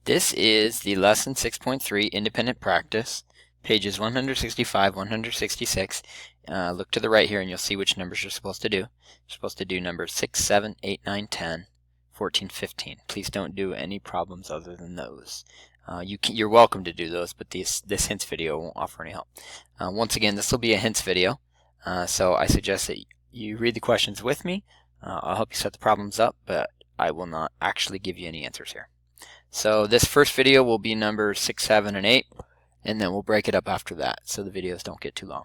This is the lesson 6.3 independent practice, pages 165, 166. Look to the right here and you'll see which numbers you're supposed to do. You're supposed to do numbers 6, 7, 8, 9, 10, 14, 15. Please don't do any problems other than those. You're welcome to do those, but this hints video won't offer any help. Once again, this will be a hints video, so I suggest that you read the questions with me. I'll help you set the problems up, but I will not actually give you any answers here. So this first video will be numbers 6, 7, and 8, and then we'll break it up after that so the videos don't get too long.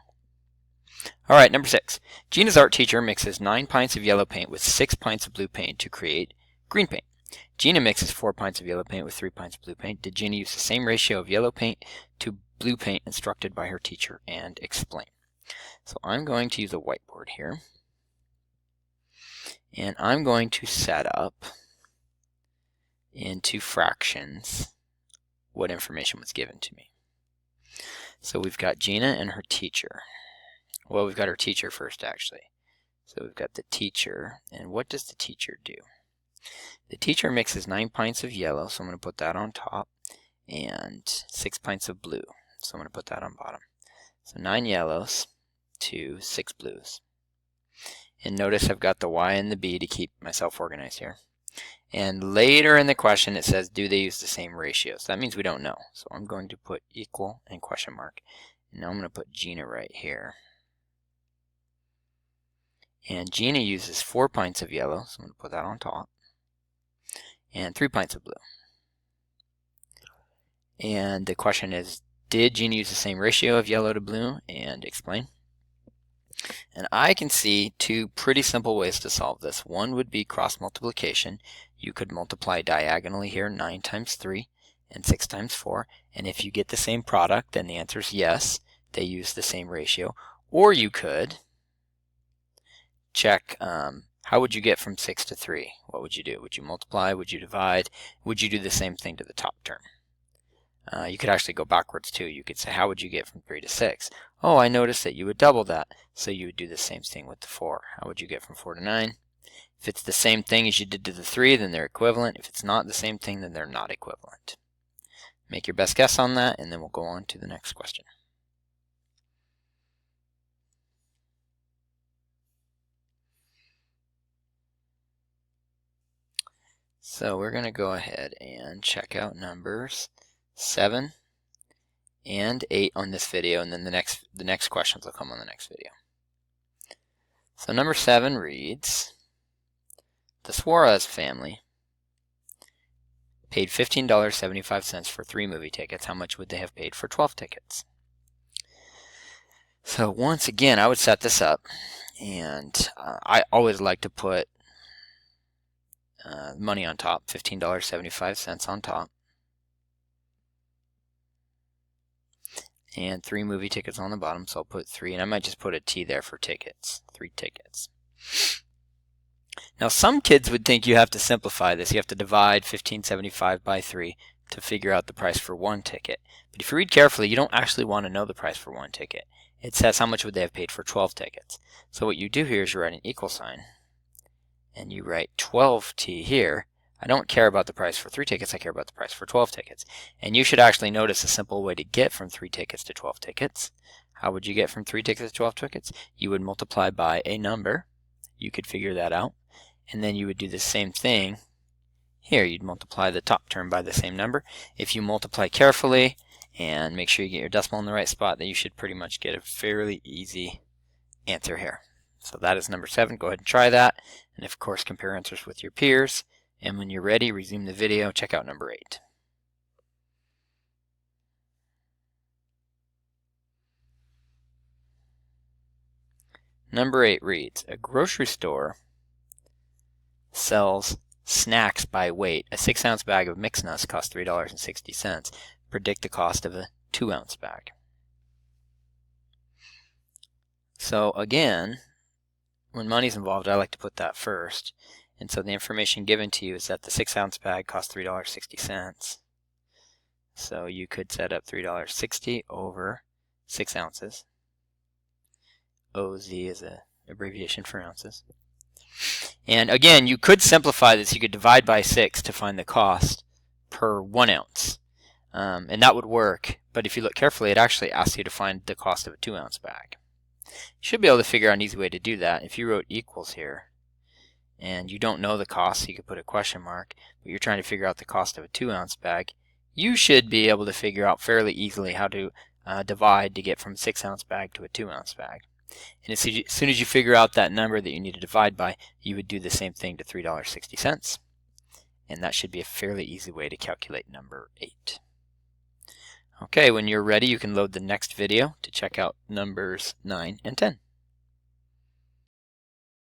Alright, number 6. Gina's art teacher mixes 9 pints of yellow paint with 6 pints of blue paint to create green paint. Gina mixes 4 pints of yellow paint with 3 pints of blue paint. Did Gina use the same ratio of yellow paint to blue paint instructed by her teacher, and explain? So I'm going to use a whiteboard here, and I'm going to set up into fractions what information was given to me. So we've got Gina and her teacher. Well, we've got her teacher first, actually. So we've got the teacher, and what does the teacher do? The teacher mixes 9 pints of yellow, so I'm going to put that on top, and 6 pints of blue, so I'm going to put that on bottom. So 9 yellows to 6 blues. And notice I've got the Y and the B to keep myself organized here. And later in the question it says, do they use the same ratios? That means we don't know. So I'm going to put equal and question mark. And now I'm going to put Gina right here. And Gina uses 4 pints of yellow, so I'm going to put that on top. And 3 pints of blue. And the question is, did Gina use the same ratio of yellow to blue? And explain. And I can see 2 pretty simple ways to solve this. One would be cross multiplication. You could multiply diagonally here, 9 times 3 and 6 times 4. And if you get the same product, then the answer is yes, they use the same ratio. Or you could check, how would you get from 6 to 3? What would you do? Would you multiply? Would you divide? Would you do the same thing to the top term? You could actually go backwards too. You could say, how would you get from 3 to 6? Oh, I noticed that you would double that. So you would do the same thing with the 4. How would you get from 4 to 9? If it's the same thing as you did to the 3, then they're equivalent. If it's not the same thing, then they're not equivalent. Make your best guess on that, and then we'll go on to the next question. So we're going to go ahead and check out numbers 7 and 8 on this video, and then the next questions will come on the next video. So number 7 reads, the Suarez family paid $15.75 for 3 movie tickets. How much would they have paid for 12 tickets? So once again, I would set this up, and I always like to put money on top, $15.75 on top. And 3 movie tickets on the bottom, so I'll put 3, and I might just put a T there for tickets, 3 tickets. Now some kids would think you have to simplify this. You have to divide $15.75 by 3 to figure out the price for 1 ticket. But if you read carefully, you don't actually want to know the price for 1 ticket. It says how much would they have paid for 12 tickets. So what you do here is you write an equal sign, and you write 12T here. I don't care about the price for 3 tickets, I care about the price for 12 tickets. And you should actually notice a simple way to get from 3 tickets to 12 tickets. How would you get from 3 tickets to 12 tickets? You would multiply by a number. You could figure that out. And then you would do the same thing here. You'd multiply the top term by the same number. If you multiply carefully and make sure you get your decimal in the right spot, then you should pretty much get a fairly easy answer here. So that is number 7. Go ahead and try that. And of course, compare answers with your peers. And when you're ready, resume the video. Check out number 8. Number 8 reads, a grocery store sells snacks by weight. A 6-ounce bag of mixed nuts costs $3.60. Predict the cost of a 2-ounce bag. So again, when money's involved, I like to put that first. And so the information given to you is that the 6-ounce bag costs $3.60. So you could set up $3.60 over 6 ounces. OZ is an abbreviation for ounces. And again, you could simplify this. You could divide by 6 to find the cost per 1 ounce. And that would work, but if you look carefully, it actually asks you to find the cost of a 2 ounce bag. You should be able to figure out an easy way to do that. If you wrote equals here, and you don't know the cost, so you could put a question mark, but you're trying to figure out the cost of a 2 ounce bag, you should be able to figure out fairly easily how to divide to get from a 6 ounce bag to a 2 ounce bag. And as soon as you figure out that number that you need to divide by, you would do the same thing to $3.60. And that should be a fairly easy way to calculate number 8. Okay, when you're ready, you can load the next video to check out numbers 9 and 10.